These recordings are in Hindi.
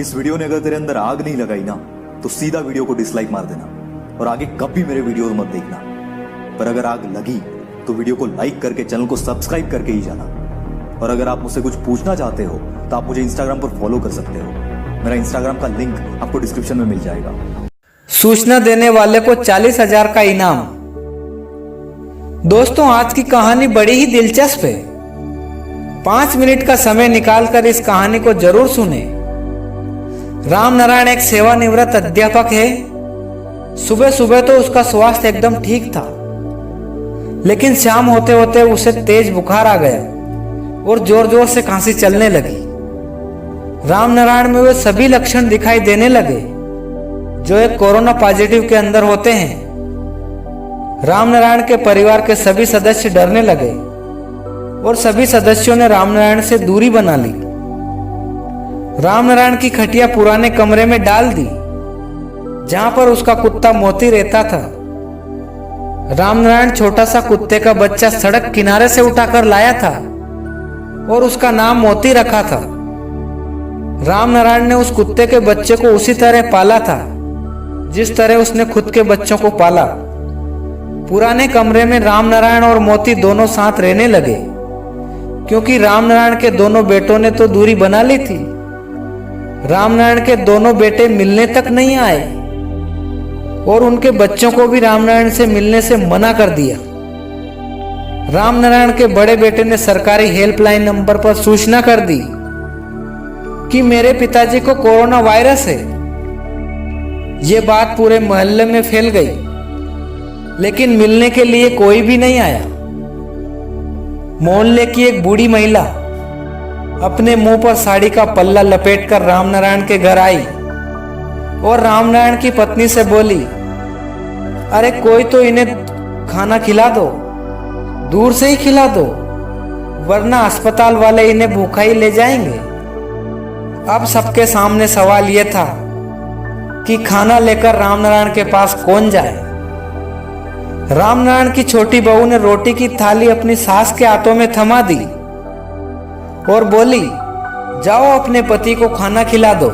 इस वीडियो ने अगर तेरे अंदर आग नहीं लगाई ना तो सीधा वीडियो को डिसलाइक मार देना और आगे कभी मेरे वीडियो मत देखना। पर अगर आग लगी तो वीडियो को लाइक करके चैनल को सब्सक्राइब करके ही जाना। और अगर आप मुझसे कुछ पूछना चाहते हो तो आप मुझे इंस्टाग्राम पर फॉलो कर सकते हो। मेरा इंस्टाग्राम का लिंक आपको डिस्क्रिप्शन में मिल जाएगा। सूचना देने वाले को 40,000 का इनाम। दोस्तों, आज की कहानी बड़ी ही दिलचस्प है। 5 मिनट का समय निकालकर इस कहानी को जरूर सुने। राम नारायण एक सेवानिवृत्त अध्यापक है। सुबह सुबह तो उसका स्वास्थ्य एकदम ठीक था, लेकिन शाम होते होते उसे तेज बुखार आ गया और जोर जोर से खांसी चलने लगी। राम नारायण में वे सभी लक्षण दिखाई देने लगे जो एक कोरोना पॉजिटिव के अंदर होते हैं। राम नारायण के परिवार के सभी सदस्य डरने लगे और सभी सदस्यों ने राम नारायण से दूरी बना ली। राम नारायण की खटिया पुराने कमरे में डाल दी जहां पर उसका कुत्ता मोती रहता था। राम नारायण छोटा सा कुत्ते का बच्चा सड़क किनारे से उठाकर लाया था और उसका नाम मोती रखा था। राम नारायण ने उस कुत्ते के बच्चे को उसी तरह पाला था जिस तरह उसने खुद के बच्चों को पाला। पुराने कमरे में राम नारायण और मोती दोनों साथ रहने लगे, क्योंकि राम नारायण के दोनों बेटों ने तो दूरी बना ली थी। राम नारायण के दोनों बेटे मिलने तक नहीं आए और उनके बच्चों को भी राम नारायण से मिलने से मना कर दिया। राम नारायण के बड़े बेटे ने सरकारी हेल्पलाइन नंबर पर सूचना कर दी कि मेरे पिताजी को कोरोना वायरस है। ये बात पूरे मोहल्ले में फैल गई, लेकिन मिलने के लिए कोई भी नहीं आया। मोहल्ले की एक बूढ़ी महिला अपने मुंह पर साड़ी का पल्ला लपेटकर राम नारायण के घर आई और राम नारायण की पत्नी से बोली, अरे कोई तो इन्हें खाना खिला दो, दूर से ही खिला दो, वरना अस्पताल वाले इन्हें भूखा ही ले जाएंगे। अब सबके सामने सवाल यह था कि खाना लेकर राम नारायण के पास कौन जाए। राम नारायण की छोटी बहू ने रोटी की थाली अपनी सास के हाथों में थमा दी और बोली, जाओ अपने पति को खाना खिला दो।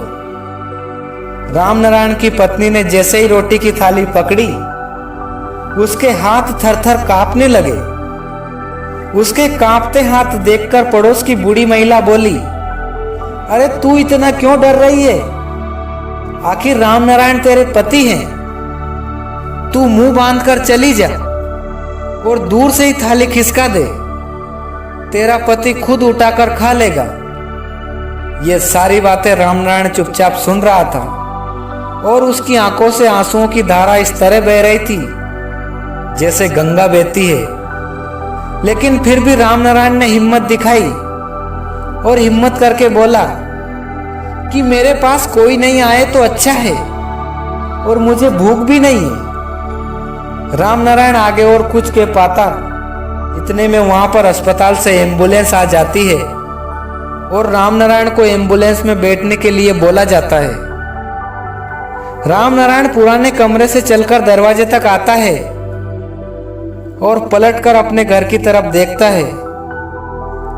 राम नारायण की पत्नी ने जैसे ही रोटी की थाली पकड़ी, उसके हाथ थरथर कांपने लगे। उसके कांपते हाथ देखकर पड़ोस की बूढ़ी महिला बोली, अरे तू इतना क्यों डर रही है? आखिर राम नारायण तेरे पति हैं। तू मुंह बांधकर चली जा और दूर से ही थाली खिसका दे, तेरा पति खुद उठाकर खा लेगा। ये सारी बातें राम नारायण चुपचाप सुन रहा था और उसकी आंखों से आंसुओं की धारा इस तरह बह रही थी जैसे गंगा बहती है। लेकिन फिर भी राम नारायण ने हिम्मत दिखाई और हिम्मत करके बोला कि मेरे पास कोई नहीं आए तो अच्छा है और मुझे भूख भी नहीं है। राम नारायण आगे और कुछ कह पाता, इतने में वहां पर अस्पताल से एम्बुलेंस आ जाती है और राम नारायण को एम्बुलेंस में बैठने के लिए बोला जाता है। राम नारायण पुराने कमरे से चलकर दरवाजे तक आता है और पलटकर अपने घर की तरफ देखता है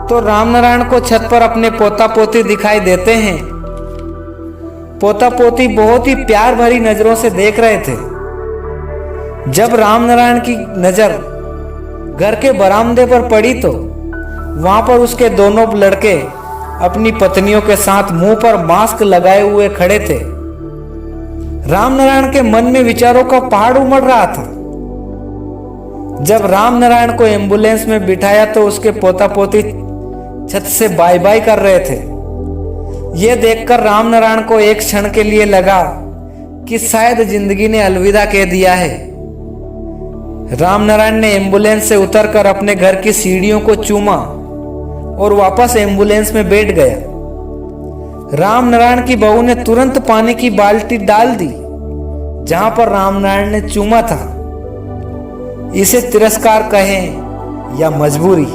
तो राम नारायण को छत पर अपने पोता पोती दिखाई देते हैं। पोता पोती बहुत ही प्यार भरी नजरों से देख रहे थे। जब राम नारायण की नजर घर के बरामदे पर पड़ी तो वहां पर उसके दोनों लड़के अपनी पत्नियों के साथ मुंह पर मास्क लगाए हुए खड़े थे। राम नारायण के मन में विचारों का पहाड़ उमड़ रहा था। जब राम नारायण को एम्बुलेंस में बिठाया तो उसके पोता पोती छत से बाय बाय कर रहे थे। यह देखकर राम नारायण को एक क्षण के लिए लगा कि शायद जिंदगी ने अलविदा कह दिया है। राम नारायण ने एम्बुलेंस से उतरकर अपने घर की सीढ़ियों को चूमा और वापस एम्बुलेंस में बैठ गया। राम नारायण की बहू ने तुरंत पानी की बाल्टी डाल दी जहां पर राम नारायण ने चूमा था। इसे तिरस्कार कहें या मजबूरी,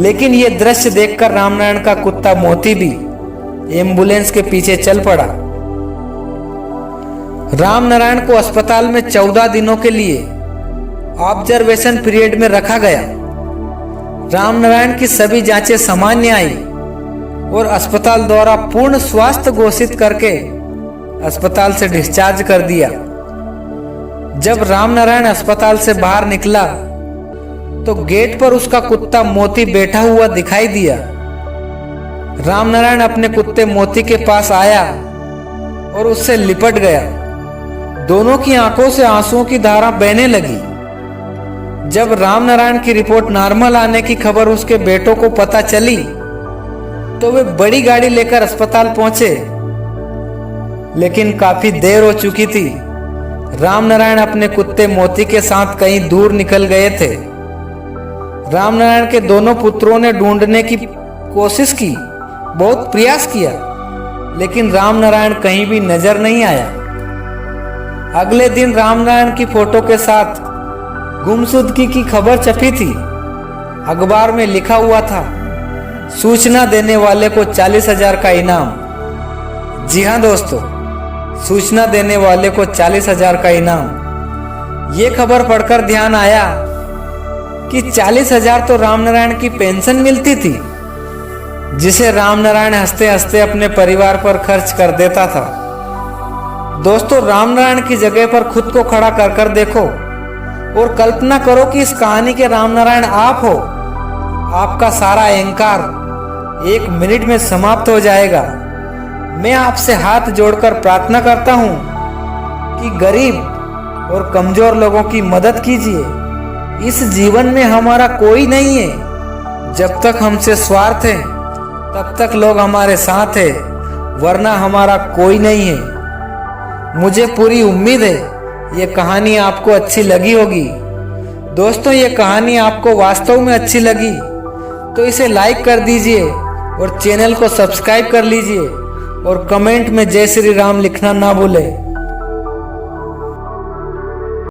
लेकिन यह दृश्य देखकर राम नारायण का कुत्ता मोती भी एम्बुलेंस के पीछे चल पड़ा। राम नारायण को अस्पताल में 14 दिनों के लिए ऑब्जर्वेशन पीरियड में रखा गया। राम नारायण की सभी जांचें सामान्य आई और अस्पताल द्वारा पूर्ण स्वास्थ्य घोषित करके अस्पताल से डिस्चार्ज कर दिया। जब रामनारायण अस्पताल से बाहर निकला तो गेट पर उसका कुत्ता मोती बैठा हुआ दिखाई दिया। रामनारायण अपने कुत्ते मोती के पास आया और उससे लिपट गया। दोनों की आंखों से आंसुओं की धारा बहने लगी। जब रामनारायण की रिपोर्ट नॉर्मल आने की खबर उसके बेटों को पता चली तो वे बड़ी गाड़ी लेकर अस्पताल पहुंचे, लेकिन काफी देर हो चुकी थी। रामनारायण अपने कुत्ते मोती के साथ कहीं दूर निकल गए थे। रामनारायण के दोनों पुत्रों ने ढूंढने की कोशिश की, बहुत प्रयास किया, लेकिन रामनारायण कहीं भी नजर नहीं आया। अगले दिन रामनारायण की फोटो के साथ गुमशुदगी की खबर छपी थी। अखबार में लिखा हुआ था, सूचना देने वाले को 40,000 का इनाम। जी हाँ दोस्तों, सूचना देने वाले को 40,000 का इनाम। ये खबर पढ़कर ध्यान आया कि 40,000 तो रामनारायण की पेंशन मिलती थी, जिसे रामनारायण हंसते हंसते अपने परिवार पर खर्च कर देता था। दोस्तों, रामनारायण की जगह पर खुद को खड़ा कर देखो और कल्पना करो कि इस कहानी के रामनारायण आप हो। आपका सारा अहंकार 1 मिनट में समाप्त हो जाएगा। मैं आपसे हाथ जोड़कर प्रार्थना करता हूं कि गरीब और कमजोर लोगों की मदद कीजिए। इस जीवन में हमारा कोई नहीं है। जब तक हमसे स्वार्थ है तब तक लोग हमारे साथ है, वरना हमारा कोई नहीं है। मुझे पूरी उम्मीद है ये कहानी आपको अच्छी लगी होगी। दोस्तों, ये कहानी आपको वास्तव में अच्छी लगी तो इसे लाइक कर दीजिए और चैनल को सब्सक्राइब कर लीजिए और कमेंट में जय श्री राम लिखना ना भूलें।